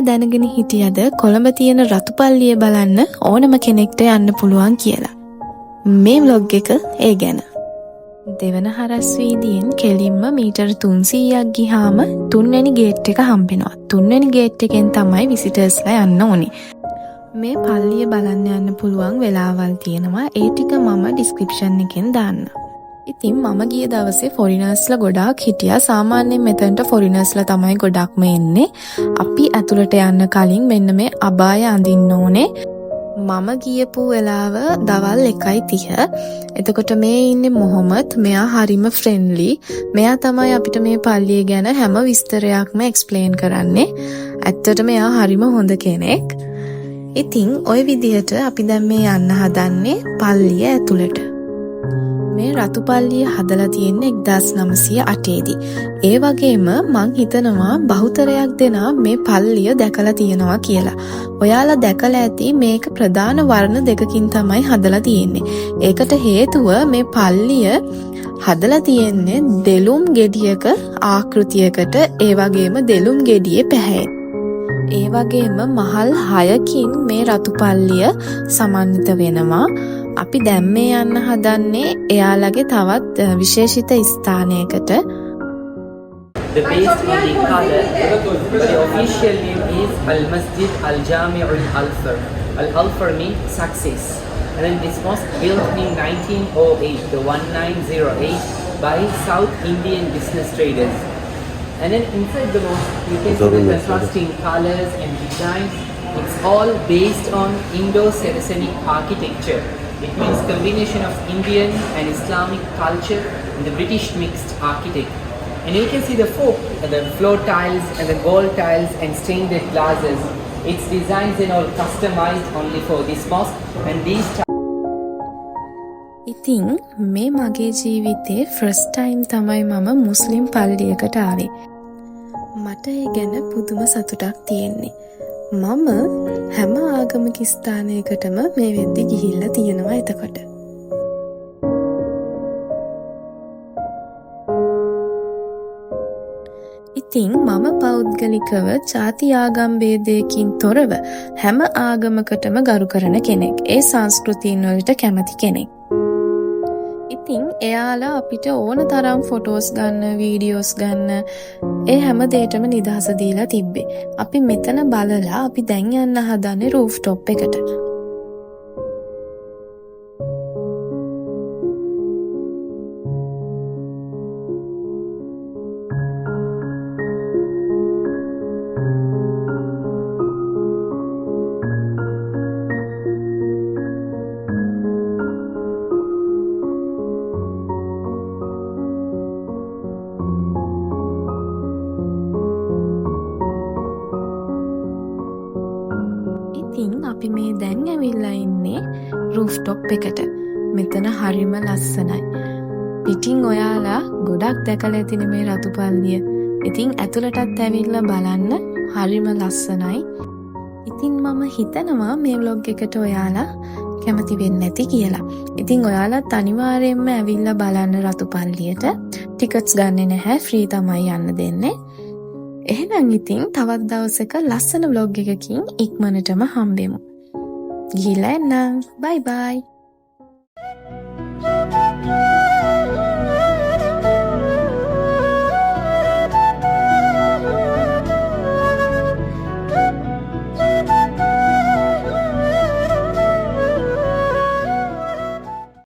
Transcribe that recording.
දැනගෙන හිටියද කොළඹ තියෙන රතුපල්ලිය බලන්න ඕනම කෙනෙක්ට යන්න පුළුවන් කියලා. මේ vlog එක ඒ ගැන. දෙවන හරස් වීදියෙන් කෙලින්ම මීටර 300ක් ගිහාම තුන්වෙනි ගේට් එක හම්බෙනවා. තුන්වෙනි ගේට් එකෙන් තමයි විසිටර්ස්ලා යන්න ඕනේ. මේ පල්ලිය බලන්න යන්න පුළුවන් වෙලාවල් තියෙනවා. ඒ ටික මම ඩිස්ක්‍රිප්ෂන් එකෙන් දාන්න. ඉතින් මම ගිය දවසේ ෆොරිනර්ස්ලා ගොඩාක් හිටියා. සාමාන්‍යයෙන් මෙතනට ෆොරිනර්ස්ලා තමයි ගොඩක්ම එන්නේ. අපි ඇතුළට යන්න කලින් මෙන්න මේ අබාය අඳින්න ඕනේ. මම ගියපු වෙලාව දවල් 1:30. එතකොට මේ ඉන්නේ මොහොමඩ්. මෙයා හරිම ෆ්‍රෙන්ඩ්ලි. මෙයා තමයි අපිට මේ පල්ලිය ගැන හැම විස්තරයක්ම එක්ස්ප්ලেইন කරන්නේ. ඇත්තටම මෙයා හරිම හොඳ කෙනෙක්. ඉතින් ওই විදිහට අපි දැන් මේ යන්න හදන්නේ පල්ලිය ඇතුළට. මේ රතුපල්ලිය හදලා තියෙන්නේ 1908 දී. ඒ වගේම මං හිතනවා බහුතරයක් දෙනා මේ පල්ලිය දැකලා තියෙනවා කියලා. ඔයාලා දැකලා ඇති මේක ප්‍රධාන වර්ණ දෙකකින් තමයි හදලා තියෙන්නේ. ඒකට හේතුව මේ පල්ලිය හදලා තියෙන්නේ දෙලුම් ගෙඩියක ආකෘතියකට, ඒ වගේම දෙලුම් ගෙඩියේ පැහැයෙන්. ඒ වගේම මහල් 6කින් මේ රතුපල්ලිය සමන්විත වෙනවා. අපි දැන් මේ යන්න හදන්නේ එයාලගේ තවත් විශේෂිත ස්ථානයකට. The based on the color, the official name is Al Masjid Al Jami' Al Alfar. Al Alfar means success. And then this mosque built in 1908, the 1908, by South Indian business traders. And then inside the mosque, you can see the contrasting colors and designs. It's all based on Indo-Saracenic architecture. It means combination of Indian and Islamic culture and the British mixed architect. And you can see the floor tiles and the gold tiles and stained glasses. Its designs and all customized only for this mosque and these. ඉතින් මේ මගේ ජීවිතේ first time තමයි මම මුස්ලිම් පල්ලියකට ආවේ. මට ඒ ගැන පුදුම සතුටක් තියෙන්නේ. මම හැම ආගමික ස්ථානයකටම මේ වෙද්දි ගිහිල්ලා තියෙනවා එතකොට. ඉතින් මම පෞද්ගලිකව ಜಾති ආගම් ભેදයකින් තොරව හැම ආගමකටම ගරු කරන කෙනෙක්. ඒ සංස්කෘතීන් වලට කැමති කෙනෙක්. ඉතින් එයාලා අපිට ඕන තරම් ෆොටෝස් ගන්න, වීඩියෝස් ගන්න, ඒ හැම දෙයකටම නිදහස දීලා තිබ්බේ. අපි මෙතන බලලා අපි දැන් යන්න හදන්නේ රූෆ් টොප් එකට. අපි මේ දැන් ඇවිල්ලා ඉන්නේ රූෆ් টොප් එකට. මෙතන හරිම ලස්සනයි. පිටින් ඔයාලා ගොඩක් දැකලා ඇතිනේ මේ රතුපල්ලිය. ඉතින් ඇතුළටත් ඇවිල්ලා බලන්න හරිම ලස්සනයි. ඉතින් මම හිතනවා මේ vlog එකට ඔයාලා කැමති වෙන්නේ නැති කියලා. ඉතින් ඔයාලත් අනිවාර්යයෙන්ම ඇවිල්ලා බලන්න රතුපල්ලියට. ටිකට්ස් ගන්නෙ නැහැ, ෆ්‍රී තමයි යන්න දෙන්නේ. එහෙනම් ඉතින් තවත් දවසක ලස්සන vlog එකකින් ඉක්මනටම හම්බෙමු. ගිහිල්ලා එන්න. බයි බයි.